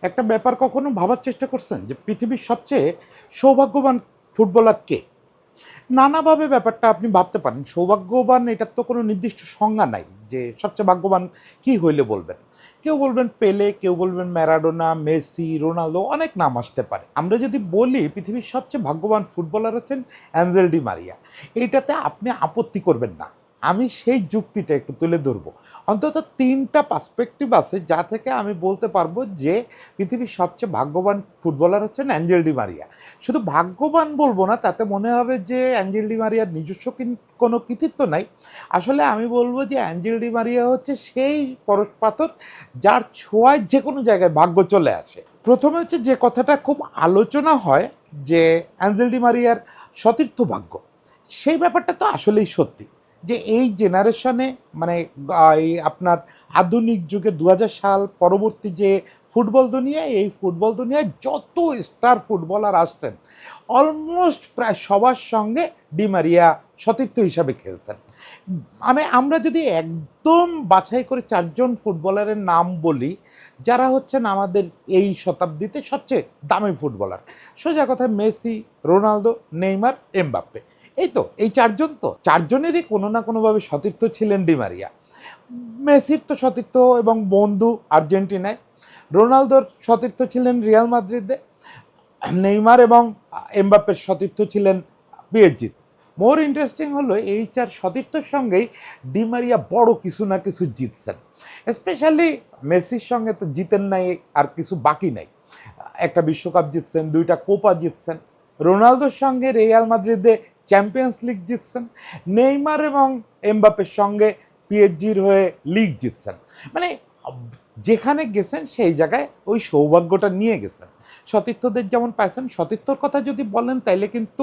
একটা ব্যাপার কখনো ভাবার চেষ্টা করছেন যে পৃথিবীর সবচেয়ে সৌভাগ্যবান ফুটবলার কে? নানাভাবে ব্যাপারটা আপনি ভাবতে পারেন। সৌভাগ্যবান এটার তো কোনো নির্দিষ্ট সংজ্ঞা নাই যে সবচেয়ে ভাগ্যবান কি হইলে বলবেন। কেউ বলবেন পেলে, কেউ বলবেন ম্যারাডোনা, মেসি, রোনালদো, অনেক নাম আসতে পারে। আমরা যদি বলি পৃথিবীর সবচেয়ে ভাগ্যবান ফুটবলার হচ্ছেন অ্যাঞ্জেল ডি মারিয়া, এইটাতে আপনি আপত্তি করবেন না। আমি সেই যুক্তিটা একটু তুলে ধরবো। অন্তত ৩টা পার্সপেক্টিভ আছে যা থেকে আমি বলতে পারবো যে পৃথিবীর সবচেয়ে ভাগ্যবান ফুটবলার হচ্ছেন অ্যাঞ্জেল ডি মারিয়া। শুধু ভাগ্যবান বলবো না, তাতে মনে হবে যে অ্যাঞ্জেল ডি মারিয়ার নিজস্ব কোনো কৃতিত্ব নাই। আসলে আমি বলবো যে অ্যাঞ্জেল ডি মারিয়া হচ্ছে সেই পরশ পাথর যার ছোঁয়ায় যে কোনো জায়গায় ভাগ্য চলে আসে। প্রথমে হচ্ছে যে কথাটা খুব আলোচনা হয় যে অ্যাঞ্জেল ডি মারিয়ার সতীর্থ ভাগ্য, সেই ব্যাপারটা তো আসলেই সত্যি যে এই জেনারেশনে মানে এই আপনার আধুনিক যুগে ২০০০ সাল পরবর্তী যে ফুটবল দুনিয়া, এই ফুটবল দুনিয়ায় যত স্টার ফুটবলার আসছেন অলমোস্ট প্রায় সবার সঙ্গে ডি মারিয়া সতীর্থ হিসাবে খেলছেন। মানে আমরা যদি একদম বাছাই করে ৪ জন ফুটবলারের নাম বলি যারা হচ্ছেন আমাদের এই শতাব্দীতে সবচেয়ে দামি ফুটবলার, সোজা কথায় মেসি, রোনালদো, নেইমার, এমবাপ্পে, এই তো এই ৪ জন, তো ৪ জনেরই কোনো না কোনোভাবে সতীর্থ ছিলেন ডি মারিয়া। মেসির তো সতীর্থ এবং বন্ধু আর্জেন্টিনায়, রোনালদোর সতীর্থ ছিলেন রিয়াল মাদ্রিদে, নেইমার এবং এমবাপ্পের সতীর্থ ছিলেন পিএসজি। মোর ইন্টারেস্টিং হলো এই ৪ সতীর্থর সঙ্গেই ডি মারিয়া বড় কিছু না কিছু জিতছেন। স্পেশালি মেসির সঙ্গে তো জিতেন নাই, আর কিছু বাকি নাই। একটা বিশ্বকাপ জিতছেন, ২টা কোপা জিতছেন। রোনালদোর সঙ্গে রিয়াল মাদ্রিদে চ্যাম্পিয়ন্স লিগ জিতছেন। নেইমার এবং এমবাপ্পের সঙ্গে পিএসজির হয়ে লিগ জিতছেন। মানে যেখানে গেছেন সেই জায়গায় ওই সৌভাগ্যটা নিয়ে গেছেন। সতীর্থদের যেমন পাইছেন, সতীর্থর কথা যদি বলেন তাইলে কিন্তু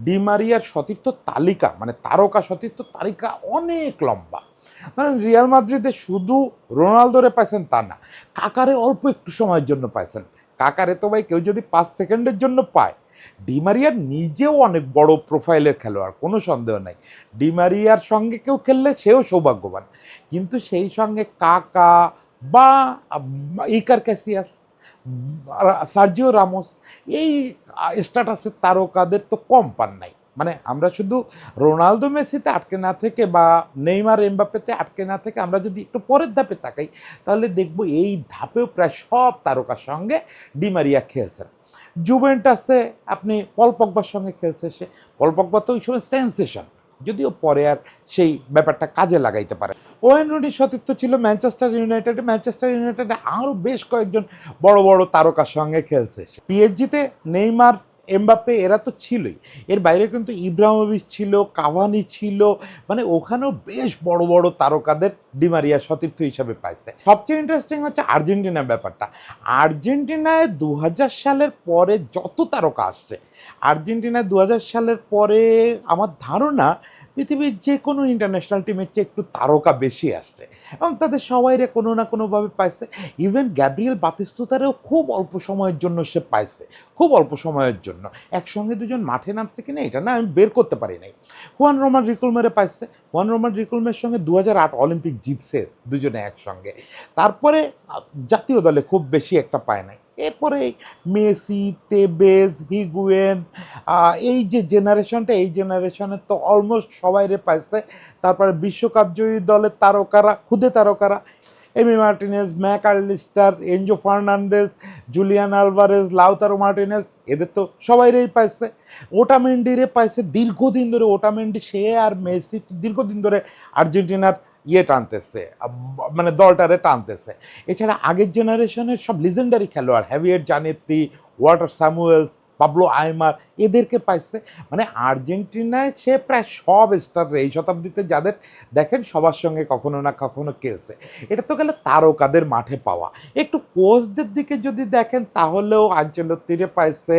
ডি মারিয়ার সতীর্থ তালিকা, মানে তারকা সতীর্থ তালিকা অনেক লম্বা। মানে রিয়াল মাদ্রিদে শুধু রোনালদোরে পাইছেন তা না, কাকারে অল্প একটু সময়ের জন্য পাইছেন। কাকারে তো ভাই কেউ যদি ৫ সেকেন্ডের জন্য পায়, ডি মারিয়া নিজেও অনেক বড় প্রোফাইলের খেলোয়াড়, কোনো সন্দেহ নাই। ডি মারিয়ার সঙ্গে কেউ খেললে সেও সৌভাগ্যবান। কিন্তু সেই সঙ্গে কাকা বা ইকার ক্যাসিয়াস, সার্জিও রামোস, এই স্ট্যাটাসের তারকাদের তো কম পান নাই। মানে আমরা শুধু রোনালদো মেসিতে আটকে না থেকে বা নেইমার এমবাপ্পেতে আটকে না থেকে আমরা যদি একটু পরের ধাপে তাকাই, তাহলে দেখব এই ধাপেও প্রায় সব তারকার সঙ্গে ডি মারিয়া খেলছেন। জুভেন্টাসে আপনি পল পগবার সঙ্গে খেলছে সে। পল পগবা তো ওই সময় সেন্সেশন, যদিও পরে আর সেই ব্যাপারটা কাজে লাগাইতে পারে। ওয়েন রুনির সতীর্থ ছিল ম্যানচেস্টার ইউনাইটেডে। ম্যানচেস্টার ইউনাইটেডে আরও বেশ কয়েকজন বড় বড় তারকার সঙ্গে খেলছে। পিএসজিতে নেইমার, এমবাপ্পে এরা তো ছিলই, এর বাইরে কিন্তু ইব্রাহিমোভিচ ছিল, কাভানি ছিল। মানে ওখানেও বেশ বড় বড় তারকাদের ডি মারিয়া সতীর্থ হিসাবে পাইছে। সবচেয়ে ইন্টারেস্টিং হচ্ছে আর্জেন্টিনার ব্যাপারটা। আর্জেন্টিনায় ২০০০ সালের পরে যত তারকা আসছে, আর্জেন্টিনায় ২০০০ সালের পরে আমার ধারণা পৃথিবীর যে কোনো ইন্টারন্যাশনাল টিমের চেয়ে একটু তারকা বেশি আসছে এবং তাদের সবাইরে কোনো না কোনোভাবে পাইছে। ইভেন গ্যাব্রিয়েল বাতিস্তুতারেও খুব অল্প সময়ের জন্য সে পাইছে, খুব অল্প সময়ের জন্য। একসঙ্গে দুজন মাঠে নামছে কিনা এটা না আমি বের করতে পারি নাই। হুয়ান রোমান রিকুলমেরে পাইছে। হুয়ান রোমান রিকুলমের সঙ্গে ২০০৮ অলিম্পিক জিতছে দুজনে একসঙ্গে। তারপরে জাতীয় দলে খুব বেশি একটা পায় নাই। এরপরে মেসি, তেবেজ, হিগুয়েন, এই যে জেনারেশনটা, এই জেনারেশনের তো অলমোস্ট সবাইরে পাইছে। তারপরে বিশ্বকাপ জয়ী দলের তারকারা, খুদে তারকারা, Emi Martinez, Mac Allister, Enzo Fernandez, Julian Alvarez, Lautaro Martinez, এদের তো সবাইরেই পাইছে। ওটামেন্ডিরে পাইছে দীর্ঘদিন ধরে। ওটামেন্ডি সে আর মেসি দীর্ঘদিন ধরে আর্জেন্টিনার টানতেছে, মানে দলটারে টানতেছে। এছাড়া আগের জেনারেশনের সব লিজেন্ডারি খেলোয়াড়, হ্যাভিয়ার জানেত্তি, ওয়াটার স্যামুয়েলস, পাবলো আইমার, এদেরকে পাইছে। মানে আর্জেন্টিনায় সে প্রায় সব স্টার এই শতাব্দীতে যাদের দেখেন সবার সঙ্গে কখনো না কখনো খেলছে। এটা তো গেলে তারকাদের মাঠে পাওয়া। একটু কোচদের দিকে যদি দেখেন তাহলেও আনচেলত্তিরে পাইছে,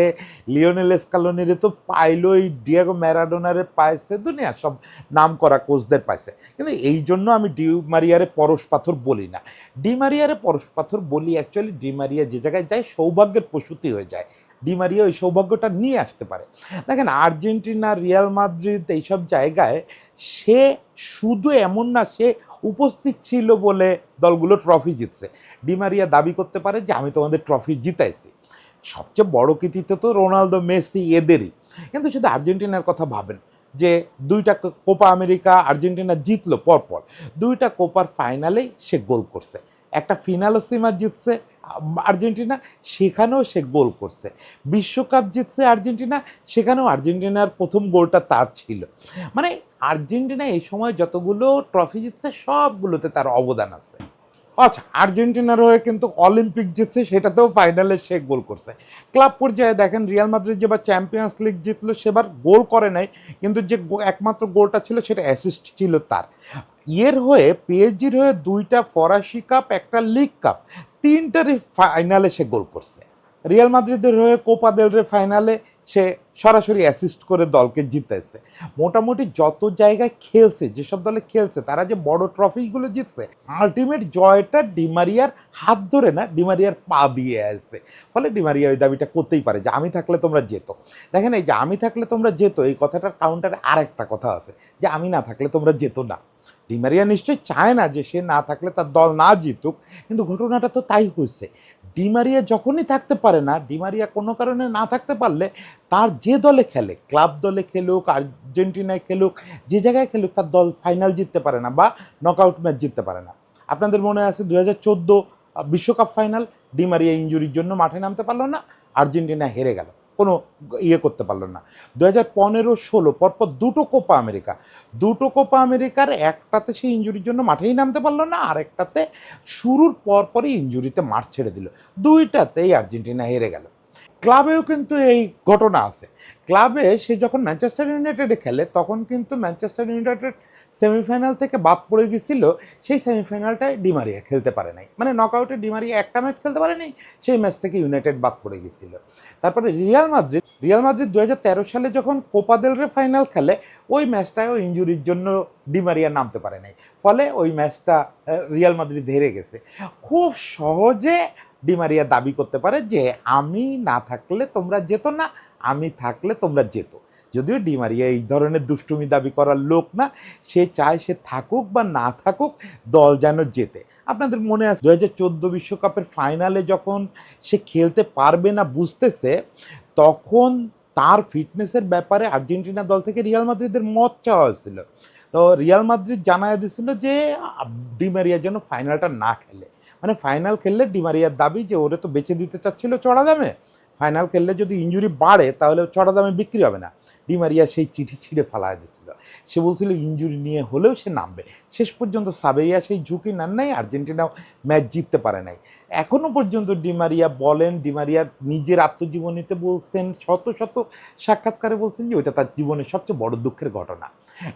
লিওনেল স্কালোনিরে তো পাইলই, ডিয়েগো ম্যারাডোনারে পাইছে, দুনিয়ার সব নাম করা কোচদের পাইছে। কিন্তু এই জন্য আমি ডি মারিয়ারে পরশ পাথর বলি না। ডি মারিয়ারে পরশ পাথর বলি অ্যাকচুয়ালি ডি মারিয়া যে জায়গায় যায় সৌভাগ্যের প্রসূতি হয়ে যায়। ডিমারিয়া ওই সৌভাগ্যটা নিয়ে আসতে পারে। দেখেন আর্জেন্টিনা, রিয়াল মাদ্রিদ এইসব জায়গায় সে শুধু এমন না, সে উপস্থিত ছিল বলে দলগুলো ট্রফি জিতছে। ডিমারিয়া দাবি করতে পারে যে আমি তোমাদের ট্রফি জিতাইছি। সবচেয়ে বড় কৃতিত্ব তো রোনালদো, মেসি এদেরই। কিন্তু শুধু আর্জেন্টিনার কথা ভাবেন যে দুইটা কোপা আমেরিকা আর্জেন্টিনা জিতলো পরপর, দুইটা কোপার ফাইনালেই সে গোল করছে। একটা ফিনালসিমা জিতছে আর্জেন্টিনা, সেখানেও সে গোল করছে। বিশ্বকাপ জিতছে আর্জেন্টিনা, সেখানেও আর্জেন্টিনার প্রথম গোলটা তার ছিল। মানে আর্জেন্টিনা এই সময় যতগুলো ট্রফি জিতছে সবগুলোতে তার অবদান আছে। আচ্ছা, আর্জেন্টিনার হয়ে কিন্তু অলিম্পিক জিতছে, সেটাতেও ফাইনালে সে গোল করছে। ক্লাব পর্যায়ে দেখেন রিয়াল মাদ্রিদ যেবার চ্যাম্পিয়ন্স লিগ জিতলো সেবার গোল করে নাই, কিন্তু যে একমাত্র গোলটা ছিল সেটা অ্যাসিস্ট ছিল তার। ইয়ের হয়ে পিএসজির হয়ে দুইটা ফরাসি কাপ, একটা লিগ কাপ, তিনটারই ফাইনালে সে গোল করছে। রিয়াল মাদ্রিদের হয়ে কোপা দেল রে ফাইনালে সে সরাসরি অ্যাসিস্ট করে দলকে জিতেছে। মোটামুটি যত জায়গায় খেলছে, যেসব দলে খেলছে, তারা যে বড় ট্রফিগুলো জিতছে, আলটিমেট জয়টা ডিমারিয়ার হাত ধরে না, ডিমারিয়ার পা দিয়ে আসছে। ফলে ডিমারিয়া ওই দাবিটা করতেই পারে যে আমি থাকলে তোমরা যেত। দেখেন এই যে আমি থাকলে তোমরা যেত, এই কথাটার কাউন্টারে আরেকটা কথা আছে যে আমি না থাকলে তোমরা যেত না। ডিমারিয়া নিশ্চয়ই চায় না যে সে না থাকলে তার দল না জিতুক, কিন্তু ঘটনাটা তো তাই হয়েছে। ডিমারিয়া যখনই থাকতে পারে না, ডিমারিয়া কোনো কারণে না থাকতে পারলে তার যে দলে খেলে, ক্লাব দলে খেলুক, আর্জেন্টিনায় খেলুক, যে জায়গায় খেলুক, তার দল ফাইনাল জিততে পারে না বা নকআউট ম্যাচ জিততে পারে না। আপনাদের মনে আছে 2014 বিশ্বকাপ ফাইনাল, ডিমারিয়া ইনজুরির জন্য মাঠে নামতে পারলো না, আর্জেন্টিনা হেরে গেল, কোনো ইয়ে করতে পারলো না। 2015-16 পরপর দুটো কোপা আমেরিকার একটাতে সে ইনজুরির জন্য মাঠেই নামতে পারলো না, আর একটাতে শুরুর পরপরই ইনজুরিতে মাঠ ছেড়ে দিল, দুইটাতেই আর্জেন্টিনা হেরে গেল। ক্লাবেও কিন্তু এই ঘটনা আছে। ক্লাবে সে যখন ম্যানচেস্টার ইউনাইটেডে খেলে তখন কিন্তু ম্যানচেস্টার ইউনাইটেড সেমিফাইনাল থেকে বাদ পড়ে গেছিল, সেই সেমিফাইনালটায় ডিমারিয়া খেলতে পারে নাই, মানে নকআউটে ডিমারিয়া একটা ম্যাচ খেলতে পারে নাই, সেই ম্যাচ থেকে ইউনাইটেড বাদ পড়ে গেছিল। তারপরে রিয়াল মাদ্রিদ 2013 সালে যখন কোপা দেল রে ফাইনাল খেলে, ওই ম্যাচটায়ও ইনজুরির জন্য ডিমারিয়া নামতে পারে নাই, ফলে ওই ম্যাচটা রিয়াল মাদ্রিদ হেরে গেছে। খুব সহজে ডিমারিয়া দাবি করতে পারে যে আমি না থাকলে তোমরা যেত না, আমি থাকলে তোমরা যেত। যদিও ডিমারিয়া এই ধরনের দুষ্টুমি দাবি করার লোক না, সে চায় সে থাকুক বা না থাকুক, দল যেন জেতে। আপনাদের মনে আছে 2014 বিশ্বকাপের ফাইনালে যখন সে খেলতে পারবে না বুঝতেছে, তখন তার ফিটনেসের ব্যাপারে আর্জেন্টিনা দল থেকে রিয়াল মাদ্রিদের মত চাওয়া হয়েছিল। তো রিয়াল মাদ্রিদ জানায় দিছিল যে ডিমারিয়া যেন ফাইনালটা না খেলে, মানে ফাইনাল খেললে ডিমারিয়ার দাবি যে ওরে তো বেচে দিতে চাচ্ছিল চড়া দামে, ফাইনাল খেললে যদি ইনজুরি বাড়ে তাহলে চড়া দামে বিক্রি হবে না। ডিমারিয়া সেই চিঠি ছিঁড়ে ফেলায় দিছিল, সে বলছিল ইনজুরি নিয়ে হলেও সে নামবে। শেষ পর্যন্ত সাবেইয়া সেই ঝুঁকি নেন নাই, আর্জেন্টিনাও ম্যাচ জিততে পারে নাই। এখনও পর্যন্ত ডিমারিয়া বলেন, ডিমারিয়ার নিজের আত্মজীবনীতে বলছেন, শত শত সাক্ষাৎকারে বলছেন যে ওইটা তার জীবনের সবচেয়ে বড় দুঃখের ঘটনা।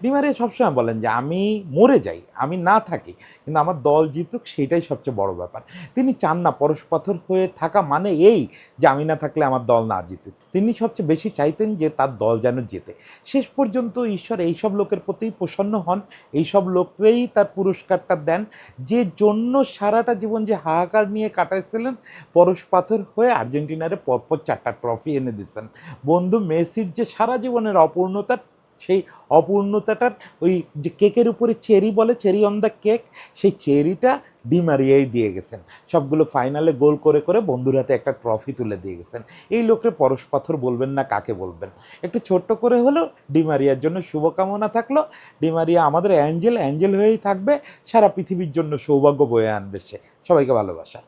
ডিমারিয়া সবসময় বলেন যে আমি মরে যাই, আমি না থাকি, কিন্তু আমার দল জিতুক, সেটাই সবচেয়ে বড় ব্যাপার। তিনি চান না পরশপাথর হয়ে থাকা মানে এই যে আমি না থাকলে আমার দল না জিতুক। তিনি সবচেয়ে বেশি চাইতেন যে তার দল যেন জেতে। শেষ পর্যন্ত ঈশ্বর এইসব লোকের প্রতিই প্রসন্ন হন, এইসব লোকরেই তার পুরস্কারটা দেন, যে জন্য সারাটা জীবন যে হাহাকার নিয়ে কাটাইছিলেন, পরশপাথর হয়ে আর্জেন্টিনারে পরপর 4টা ট্রফি এনে দিচ্ছেন। বন্ধু মেসির যে সারা জীবনের অপূর্ণতা, সেই অপূর্ণতাটার ওই যে কেকের উপরে চেরি বলে, চেরি অন দ্য কেক, সেই চেরিটা ডিমারিয়াই দিয়ে গেছেন। সবগুলো ফাইনালে গোল করে করে বন্ধুর হাতে একটা ট্রফি তুলে দিয়ে গেছেন। এই লোকের পরশপাথর বলবেন না, কাকে বলবেন? একটু ছোট্ট করে হলেও ডিমারিয়ার জন্য শুভকামনা থাকলো। ডিমারিয়া আমাদের অ্যাঞ্জেল হয়েই থাকবে, সারা পৃথিবীর জন্য সৌভাগ্য বয়ে আনবে সে। সবাইকে ভালোবাসা।